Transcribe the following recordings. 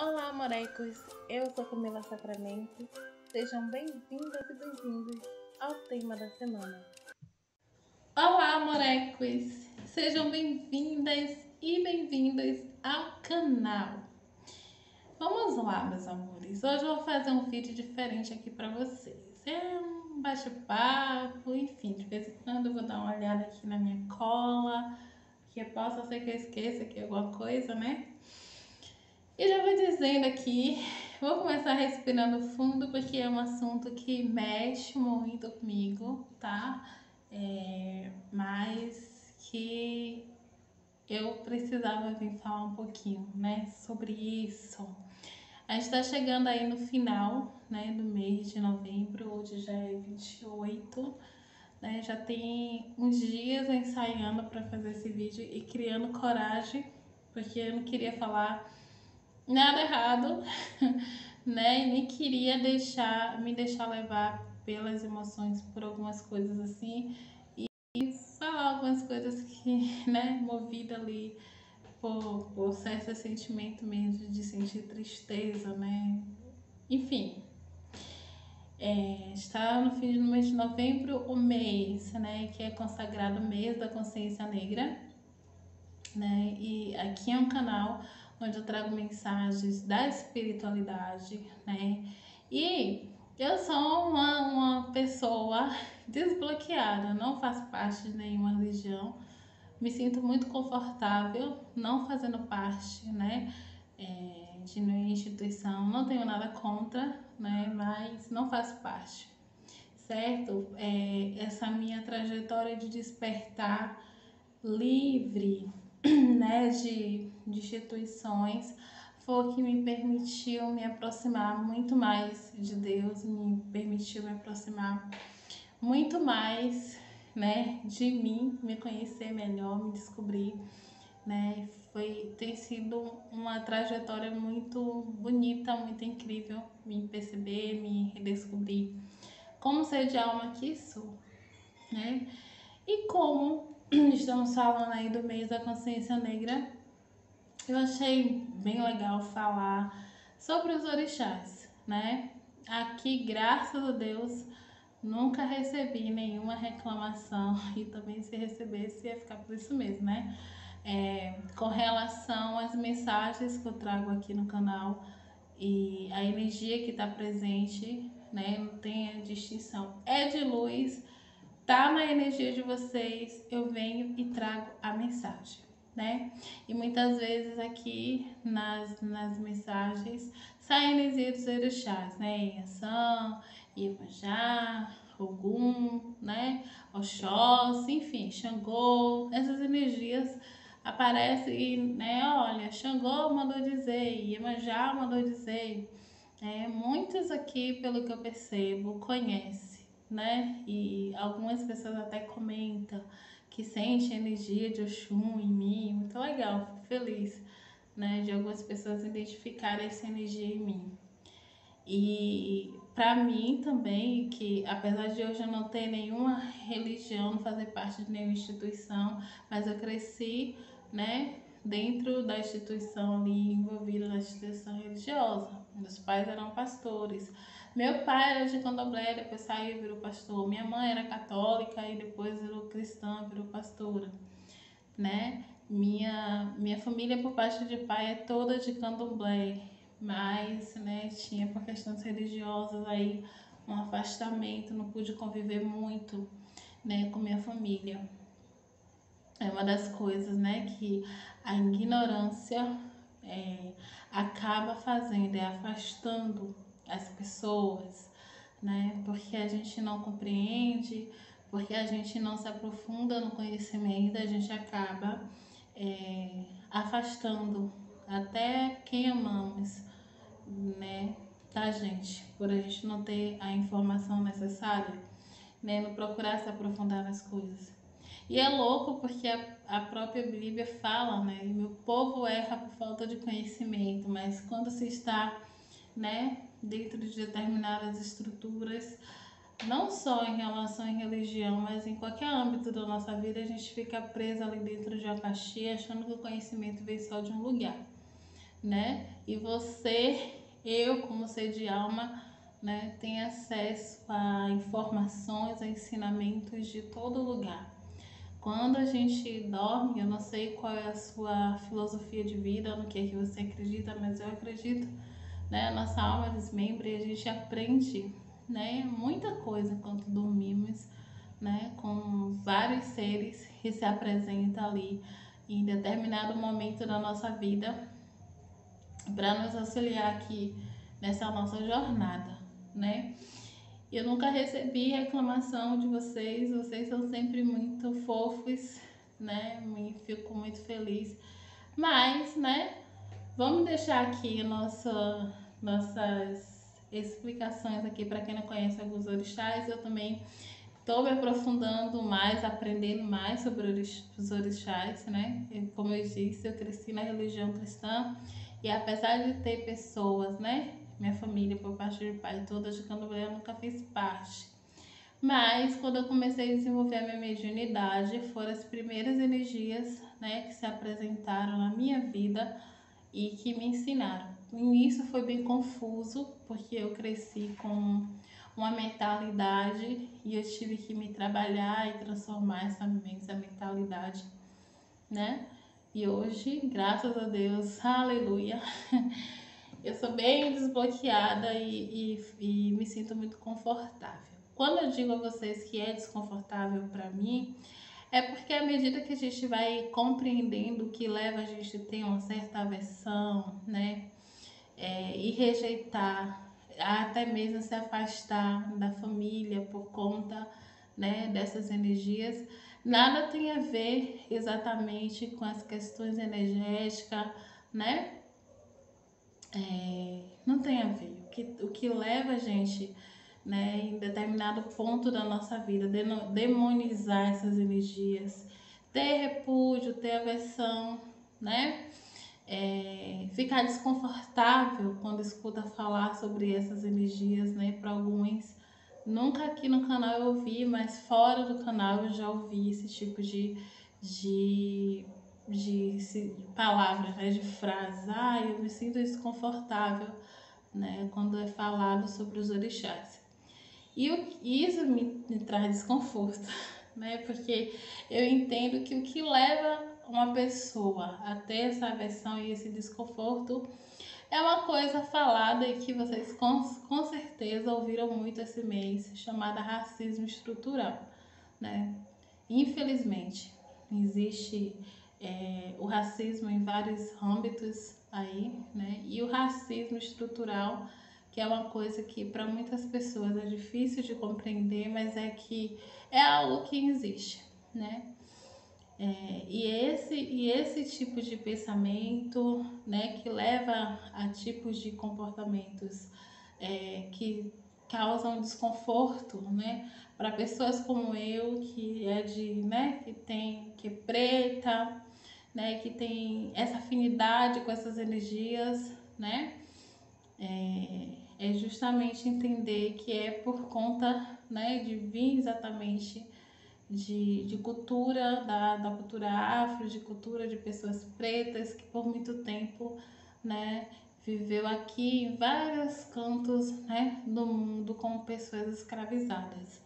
Olá, morecos! Eu sou Camila Sacramento. Sejam bem-vindas e bem-vindos ao tema da semana. Olá, morecos! Sejam bem-vindas e bem-vindos ao canal. Vamos lá, meus amores. Hoje eu vou fazer um vídeo diferente aqui para vocês. É um bate-papo, enfim, de vez em quando eu vou dar uma olhada aqui na minha cola, que possa ser que eu esqueça aqui alguma coisa, né? E já vou dizendo aqui, vou começar respirando fundo porque é um assunto que mexe muito comigo, tá? Mas que eu precisava vir falar um pouquinho, né, sobre isso. A gente tá chegando aí no final, né, do mês de novembro, hoje já é 28, né? Já tem uns dias ensaiando para fazer esse vídeo e criando coragem, porque eu não queria falar nada errado, né? E nem queria me deixar levar pelas emoções por algumas coisas assim e falar algumas coisas que, né, movida ali por certo sentimento mesmo de sentir tristeza, né? Enfim, está no fim do mês de novembro, o mês, né, que é consagrado o mês da consciência negra, né? E aqui é um canal onde eu trago mensagens da espiritualidade, né? E eu sou uma pessoa desbloqueada, não faço parte de nenhuma religião, me sinto muito confortável não fazendo parte, né? De nenhuma instituição, não tenho nada contra, né? Mas não faço parte, certo? Essa minha trajetória de despertar livre, né, de instituições foi o que me permitiu me aproximar muito mais de Deus, me permitiu me aproximar muito mais, né, de mim, me conhecer melhor, me descobrir, né? Tem sido uma trajetória muito bonita, muito incrível, me perceber, me redescobrir como ser de alma que sou, né? E como estamos falando aí do mês da consciência negra, eu achei bem legal falar sobre os orixás, né? Aqui, graças a Deus, nunca recebi nenhuma reclamação e também se recebesse ia ficar por isso mesmo, né? Com relação às mensagens que eu trago aqui no canal e a energia que está presente, né? Não tem a distinção. É de luz, tá na energia de vocês, eu venho e trago a mensagem, né? E muitas vezes aqui nas mensagens sai a energia dos orixás, né? Iansã, Iemanjá, Ogum, né? Oxóssi, enfim, Xangô, essas energias aparecem e, né? Olha, Xangô mandou dizer, Iemanjá mandou dizer. Muitos aqui, pelo que eu percebo, conhecem, né? E algumas pessoas até comentam que sente a energia de Oxum em mim. Muito legal, fico feliz, né? De algumas pessoas identificarem essa energia em mim. E para mim também, que apesar de hoje eu não ter nenhuma religião, não fazer parte de nenhuma instituição, mas eu cresci, né, dentro da instituição ali, envolvida na instituição religiosa. Meus pais eram pastores. Meu pai era de candomblé, depois saiu e virou pastor. Minha mãe era católica e depois virou cristã, virou pastora, né? Minha família por parte de pai é toda de candomblé, mas, né, tinha por questões religiosas aí um afastamento, não pude conviver muito, né, com minha família. É uma das coisas, né, que a ignorância acaba fazendo, afastando as pessoas, né, porque a gente não compreende, porque a gente não se aprofunda no conhecimento, a gente acaba afastando até quem amamos, né, da gente, por a gente não ter a informação necessária, né, não procurar se aprofundar nas coisas. E é louco porque a própria Bíblia fala, né, meu povo erra por falta de conhecimento, mas quando se está, né, dentro de determinadas estruturas, não só em relação à religião, mas em qualquer âmbito da nossa vida, a gente fica preso ali dentro de uma caixinha achando que o conhecimento vem só de um lugar, né? E você, eu como ser de alma, né, tem acesso a informações, a ensinamentos de todo lugar. Quando a gente dorme, eu não sei qual é a sua filosofia de vida, no que você acredita, mas eu acredito, né? A nossa alma desmembra e a gente aprende, né, muita coisa enquanto dormimos, né, com vários seres que se apresentam ali em determinado momento da nossa vida para nos auxiliar aqui nessa nossa jornada, né? Eu nunca recebi reclamação de vocês são sempre muito fofos, né? Fico muito feliz. Mas, né, vamos deixar aqui nossas explicações aqui para quem não conhece alguns orixás. Eu também estou me aprofundando mais, aprendendo mais sobre os orixás, né? Como eu disse, eu cresci na religião cristã e apesar de ter pessoas, né? Minha família, por parte de pai, toda de candomblé, eu nunca fiz parte. Mas quando eu comecei a desenvolver a minha mediunidade, foram as primeiras energias, né, que se apresentaram na minha vida e que me ensinaram. No início foi bem confuso, porque eu cresci com uma mentalidade e eu tive que me trabalhar e transformar essa mentalidade, né? E hoje, graças a Deus, aleluia, eu sou bem desbloqueada e me sinto muito confortável. Quando eu digo a vocês que é desconfortável para mim, é porque à medida que a gente vai compreendendo o que leva a gente a ter uma certa aversão, né? E rejeitar, até mesmo se afastar da família por conta, né, dessas energias, nada tem a ver exatamente com as questões energéticas, né? Não tem a ver. O que leva a gente, né, em determinado ponto da nossa vida, demonizar essas energias, ter repúdio, ter aversão, né? Ficar desconfortável quando escuta falar sobre essas energias, né? Para alguns, nunca aqui no canal eu ouvi, mas fora do canal eu já ouvi esse tipo de palavras, né? De frases. Eu me sinto desconfortável, né? Quando é falado sobre os orixás. E isso me traz desconforto, né? Porque eu entendo que o que leva uma pessoa a ter essa aversão e esse desconforto é uma coisa falada e que vocês com certeza ouviram muito esse mês, chamada racismo estrutural, né? Infelizmente, existe o racismo em vários âmbitos aí, né? E o racismo estrutural, que é uma coisa que para muitas pessoas é difícil de compreender, mas é algo que existe, né? E esse tipo de pensamento, né, que leva a tipos de comportamentos que causam desconforto, né, para pessoas como eu, que é né, que é preta, né, que tem essa afinidade com essas energias, né, é justamente entender que é por conta, né, de vir exatamente de cultura, da cultura afro, de cultura de pessoas pretas que por muito tempo, né, viveu aqui em vários cantos, né, do mundo com pessoas escravizadas,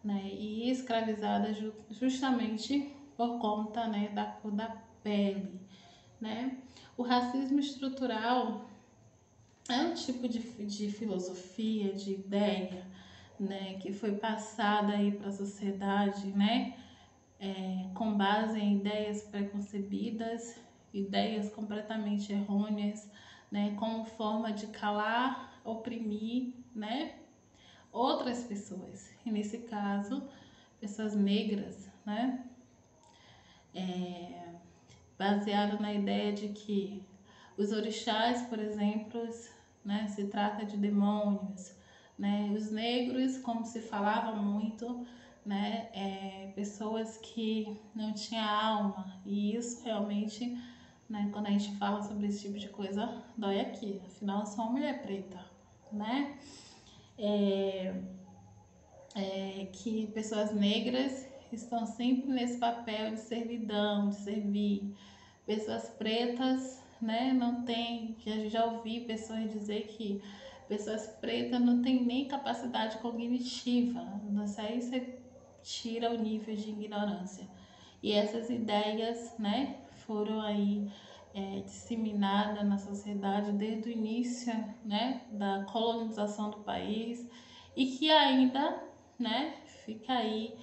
né, e escravizadas justamente por conta, né, da cor da pele, né. O racismo estrutural é um tipo de filosofia, de ideia, né, que foi passada aí para a sociedade, né, com base em ideias preconcebidas, ideias completamente errôneas, né, como forma de calar, oprimir, né, outras pessoas. E nesse caso, pessoas negras, né, baseado na ideia de que os orixás, por exemplo, né, se trata de demônios, né, os negros, como se falava muito, né, pessoas que não tinham alma, e isso realmente, né, quando a gente fala sobre esse tipo de coisa, dói aqui, afinal eu sou uma mulher preta, né, que pessoas negras estão sempre nesse papel de servidão, de servir, pessoas pretas, né? Não tem, já ouvi pessoas dizer que pessoas pretas não têm nem capacidade cognitiva. Isso aí você tira o nível de ignorância. E essas ideias, né, foram aí disseminadas na sociedade desde o início, né, da colonização do país e que ainda, né, fica aí,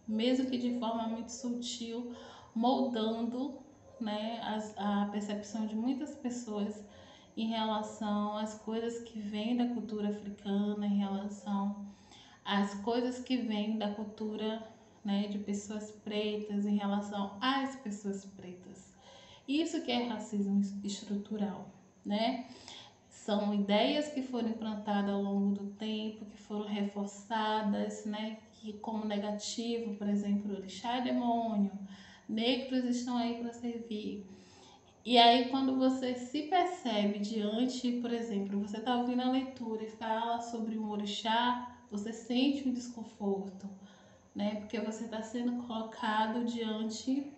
mesmo que de forma muito sutil, moldando, né, a percepção de muitas pessoas em relação às coisas que vêm da cultura africana, em relação às coisas que vêm da cultura, né, de pessoas pretas, em relação às pessoas pretas. Isso que é racismo estrutural, né? São ideias que foram implantadas ao longo do tempo, que foram reforçadas, né? Que como negativo, por exemplo, orixá é demônio, negros estão aí para servir. E aí quando você se percebe diante, por exemplo, você está ouvindo a leitura e fala sobre um orixá, você sente um desconforto, né? Porque você está sendo colocado diante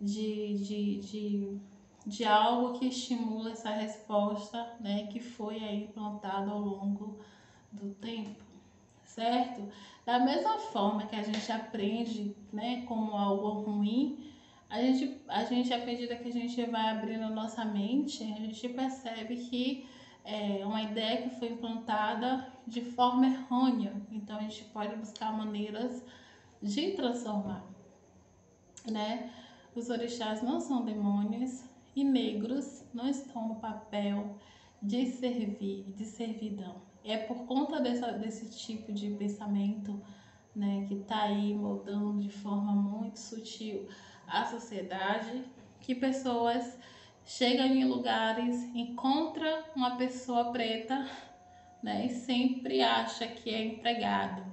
de algo que estimula essa resposta, né, que foi aí implantado ao longo do tempo, certo? Da mesma forma que a gente aprende, né, como algo ruim, a gente, à medida que a gente vai abrindo a nossa mente, a gente percebe que é uma ideia que foi implantada de forma errônea. Então a gente pode buscar maneiras de transformar, né? Os orixás não são demônios e negros não estão no papel de servir, de servidão. É por conta desse tipo de pensamento, né, que está aí moldando de forma muito sutil a sociedade, que pessoas chegam em lugares, encontram uma pessoa preta, né, e sempre acha que é empregado.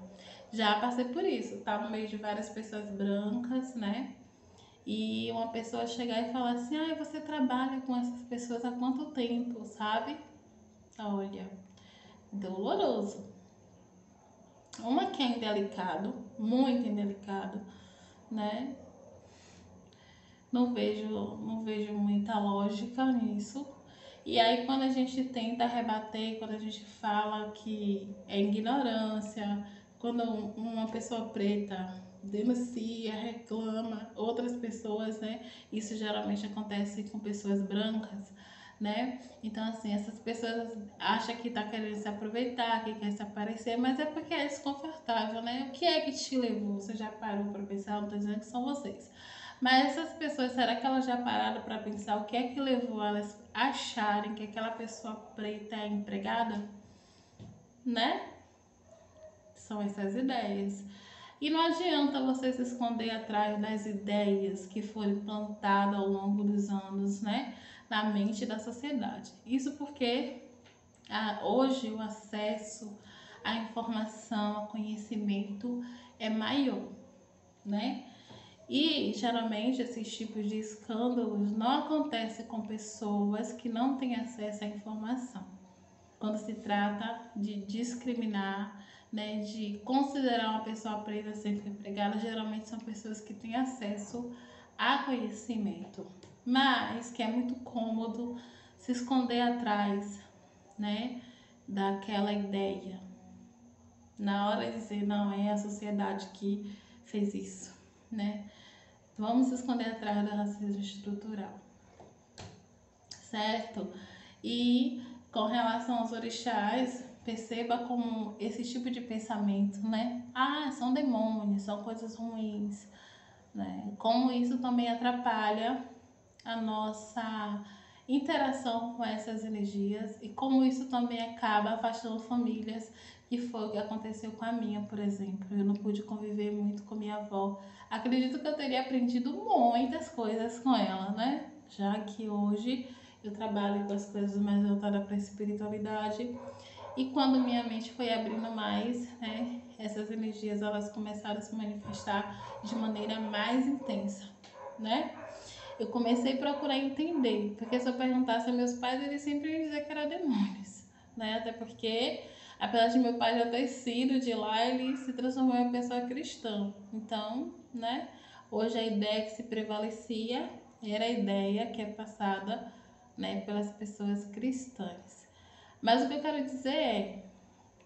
Já passei por isso, tá no meio de várias pessoas brancas, né? E uma pessoa chegar e falar assim, ah, você trabalha com essas pessoas há quanto tempo, sabe? Olha, doloroso. Uma que é indelicado, muito indelicado, né? Não vejo muita lógica nisso. E aí quando a gente tenta rebater, quando a gente fala que é ignorância, quando uma pessoa preta denuncia, reclama outras pessoas, né? Isso geralmente acontece com pessoas brancas, né? Então assim, essas pessoas acham que tá querendo se aproveitar, que quer se aparecer, mas é porque é desconfortável, né? O que é que te levou? Você já parou para pensar? Não tô dizendo que são vocês. Mas essas pessoas, será que elas já pararam para pensar o que é que levou elas a acharem que aquela pessoa preta é empregada? Né? São essas ideias. E não adianta você se esconder atrás das ideias que foram implantadas ao longo dos anos, né? Na mente da sociedade. Isso porque hoje o acesso à informação, ao conhecimento é maior, né? E geralmente esses tipos de escândalos não acontecem com pessoas que não têm acesso à informação. Quando se trata de discriminar, né, de considerar uma pessoa preta sempre empregada, geralmente são pessoas que têm acesso a conhecimento, mas que é muito cômodo se esconder atrás, né, daquela ideia. Na hora de dizer, não, é a sociedade que fez isso, né? Vamos se esconder atrás do racismo estrutural, certo? E com relação aos orixás, perceba como esse tipo de pensamento, né? Ah, são demônios, são coisas ruins, né? Como isso também atrapalha a nossa interação com essas energias e como isso também acaba afastando famílias, que foi o que aconteceu com a minha, por exemplo. Eu não pude conviver muito com minha avó. Acredito que eu teria aprendido muitas coisas com ela, né? Já que hoje eu trabalho com as coisas mais voltadas para a espiritualidade. E quando minha mente foi abrindo mais, né, essas energias elas começaram a se manifestar de maneira mais intensa, né? Eu comecei a procurar entender, porque se eu perguntasse a meus pais, eles sempre iam dizer que era demônios, né? Até porque, apesar de meu pai já ter sido de lá, ele se transformou em uma pessoa cristã. Então, né? Hoje a ideia que se prevalecia Era a ideia que é passada, né, pelas pessoas cristãs. Mas o que eu quero dizer é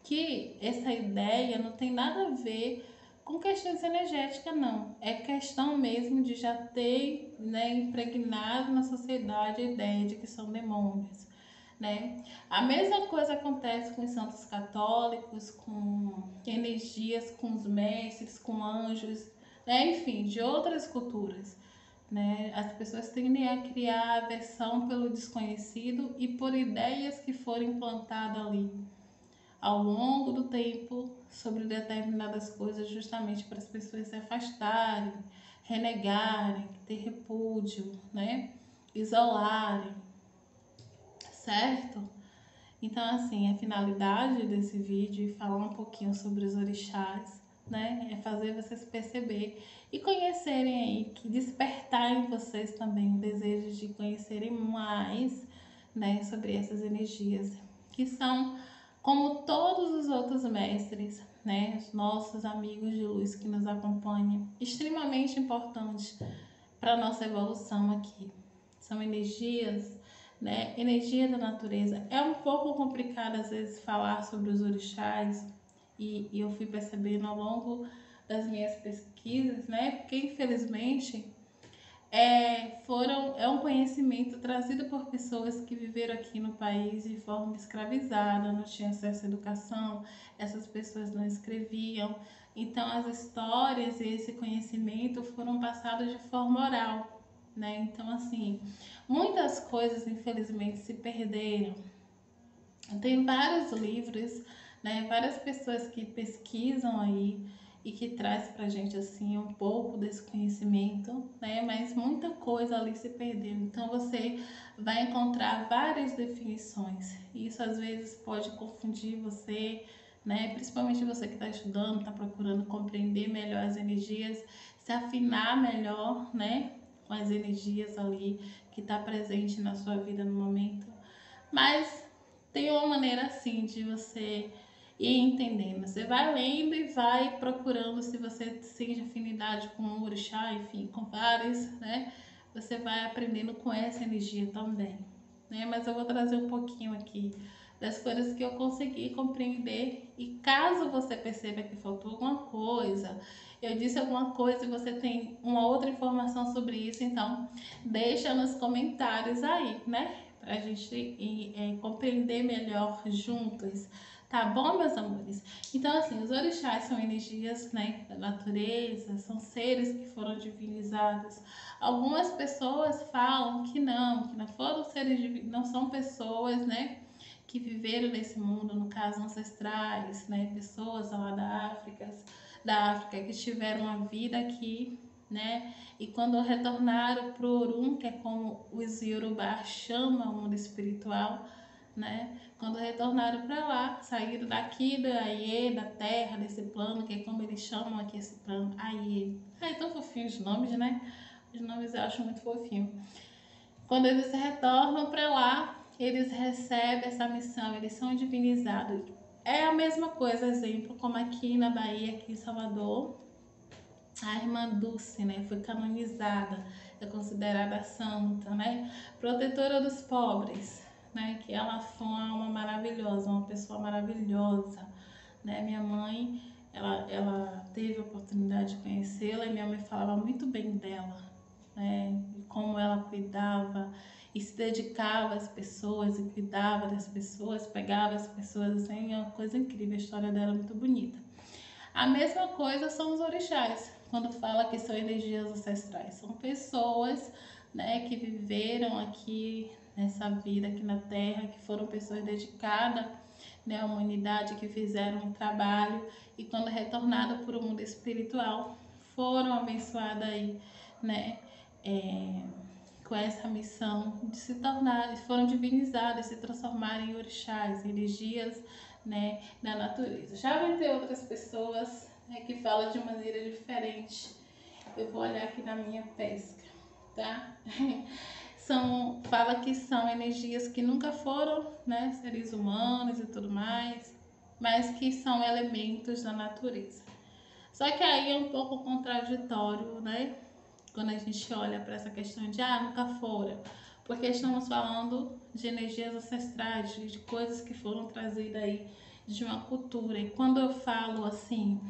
que essa ideia não tem nada a ver com questões energéticas, não. É questão mesmo de já ter, né, impregnado na sociedade a ideia de que são demônios, né? A mesma coisa acontece com os santos católicos, com energias, com os mestres, com anjos, né? Enfim, de outras culturas. Né? As pessoas tendem a criar aversão pelo desconhecido e por ideias que foram implantadas ali ao longo do tempo sobre determinadas coisas, justamente para as pessoas se afastarem, renegarem, ter repúdio, né? Isolarem, certo? Então, assim, a finalidade desse vídeo é falar um pouquinho sobre os orixás, né? É fazer vocês perceber e conhecerem aí, que despertar em vocês também o desejo de conhecerem mais, né, sobre essas energias, que são como todos os outros mestres, né, os nossos amigos de luz que nos acompanham, extremamente importantes para a nossa evolução aqui. São energias, né? Energia da natureza. É um pouco complicado às vezes falar sobre os orixás e eu fui percebendo ao longo das minhas pesquisas, né? Porque infelizmente é um conhecimento trazido por pessoas que viveram aqui no país de forma escravizada, não tinham acesso à educação, essas pessoas não escreviam. Então as histórias e esse conhecimento foram passados de forma oral, né? Então assim, muitas coisas infelizmente se perderam. Tem vários livros, né? Várias pessoas que pesquisam aí e que traz pra gente assim um pouco desse conhecimento, né? Mas muita coisa ali se perdeu. Então você vai encontrar várias definições. Isso às vezes pode confundir você, né? Principalmente você que está estudando, está procurando compreender melhor as energias, se afinar melhor, né? Com as energias ali que está presente na sua vida no momento. Mas tem uma maneira assim de você ir entendendo. Você vai lendo e vai procurando se você sente afinidade com o orixá, enfim, com vários, né? Você vai aprendendo com essa energia também, né? Mas eu vou trazer um pouquinho aqui das coisas que eu consegui compreender e caso você perceba que faltou alguma coisa, eu disse alguma coisa e você tem uma outra informação sobre isso, então deixa nos comentários aí, né? Pra gente compreender melhor juntos, tá bom, meus amores? Então, assim, os orixás são energias, né, da natureza, são seres que foram divinizados. Algumas pessoas falam que não foram seres divinos, não são pessoas, né, que viveram nesse mundo, no caso ancestrais, né, pessoas lá da África que tiveram uma vida aqui, né, e quando retornaram para o Orum, que é como os Yorubá chamam o mundo espiritual, né, quando retornaram para lá, saíram daqui da Aie, da terra, desse plano, que é como eles chamam aqui esse plano, Aie. Ai, tão fofinhos os nomes, né? Os nomes eu acho muito fofinho. Quando eles retornam para lá, eles recebem essa missão, eles são divinizados. É a mesma coisa, exemplo, como aqui na Bahia, aqui em Salvador, a irmã Dulce, né, foi canonizada, é considerada santa, né, protetora dos pobres, né, que ela foi uma alma maravilhosa, uma pessoa maravilhosa, né, minha mãe, ela teve a oportunidade de conhecê-la e minha mãe falava muito bem dela, né, e como ela cuidava e se dedicava às pessoas e cuidava das pessoas, pegava as pessoas, assim, é uma coisa incrível, a história dela é muito bonita. A mesma coisa são os orixás, quando fala que são energias ancestrais. São pessoas, né, que viveram aqui nessa vida, aqui na Terra, que foram pessoas dedicadas, né, à humanidade, que fizeram um trabalho e quando retornaram para o mundo espiritual, foram abençoadas aí, né, com essa missão de se tornar, foram divinizadas, se transformarem em orixás, energias, né, da natureza. Já vai ter outras pessoas, né, que falam de maneira diferente. Eu vou olhar aqui na minha pesca, tá? Fala que são energias que nunca foram, né, seres humanos e tudo mais, mas que são elementos da natureza. Só que aí é um pouco contraditório, né? quando a gente olha para essa questão de nunca foram, porque estamos falando de energias ancestrais, de coisas que foram trazidas aí de uma cultura. E quando eu falo assim,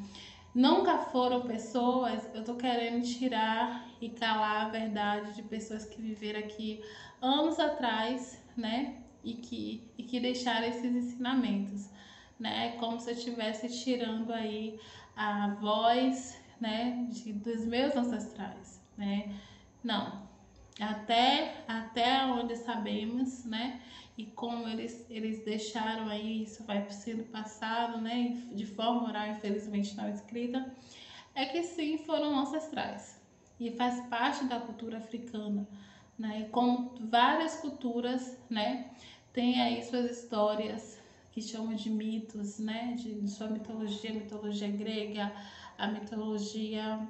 nunca foram pessoas, eu tô querendo tirar e calar a verdade de pessoas que viveram aqui anos atrás, né? E que deixaram esses ensinamentos, né? Como se eu estivesse tirando aí a voz, né? Dos meus ancestrais, né? Não. Até onde sabemos, né? E como eles deixaram aí, isso vai sendo passado, né? De forma oral, infelizmente não escrita, é que sim, foram ancestrais. E faz parte da cultura africana, né? E como várias culturas, né? Tem aí suas histórias que chamam de mitos, né? De sua mitologia, mitologia grega, a mitologia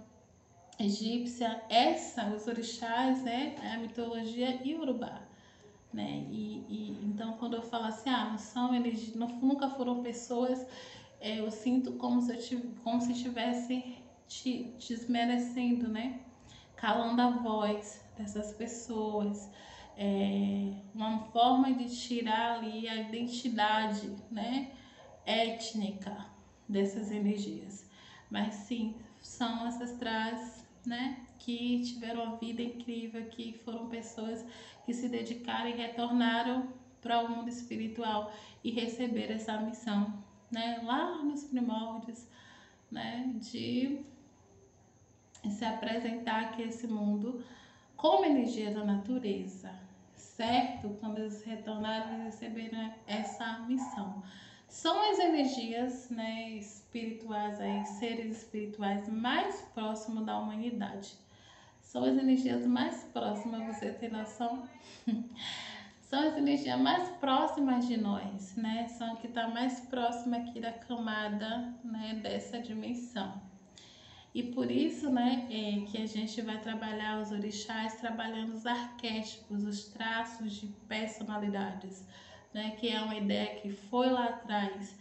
egípcia, os orixás, né, é a mitologia iorubá, né, então quando eu falo assim, não são eles, nunca foram pessoas, eu sinto como se estivesse desmerecendo, né, calando a voz dessas pessoas, uma forma de tirar ali a identidade, né, étnica dessas energias, mas sim, são ancestrais, né, que tiveram uma vida incrível, que foram pessoas que se dedicaram e retornaram para o mundo espiritual e receberam essa missão, né, lá nos primórdios, né, de se apresentar aqui a esse mundo como energia da natureza, certo? Quando eles retornaram, eles receberam essa missão. São as energias, né, espirituais aí, seres espirituais mais próximos da humanidade. São as energias mais próximas, você tem noção? São as energias mais próximas de nós, né? São que está mais próxima aqui da camada, né, dessa dimensão. E por isso, né, que a gente vai trabalhar os orixás, trabalhando os arquétipos, os traços de personalidades, né, que é uma ideia que foi lá atrás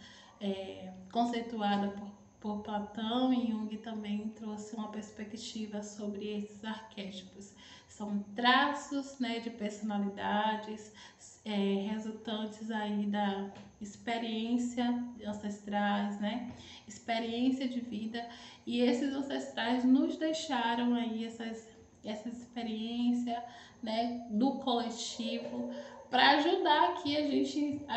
conceituada por Platão, e Jung também trouxe uma perspectiva sobre esses arquétipos. São traços, né, de personalidades resultantes aí da experiência ancestrais, né, experiência de vida, e esses ancestrais nos deixaram aí essa experiência, né, do coletivo, para ajudar aqui a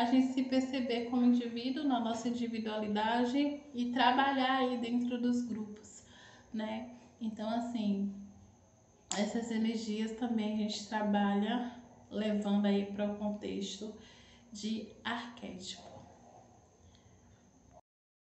gente se perceber como indivíduo na nossa individualidade e trabalhar aí dentro dos grupos, né? Então, assim, essas energias também a gente trabalha levando aí para o contexto de arquétipo.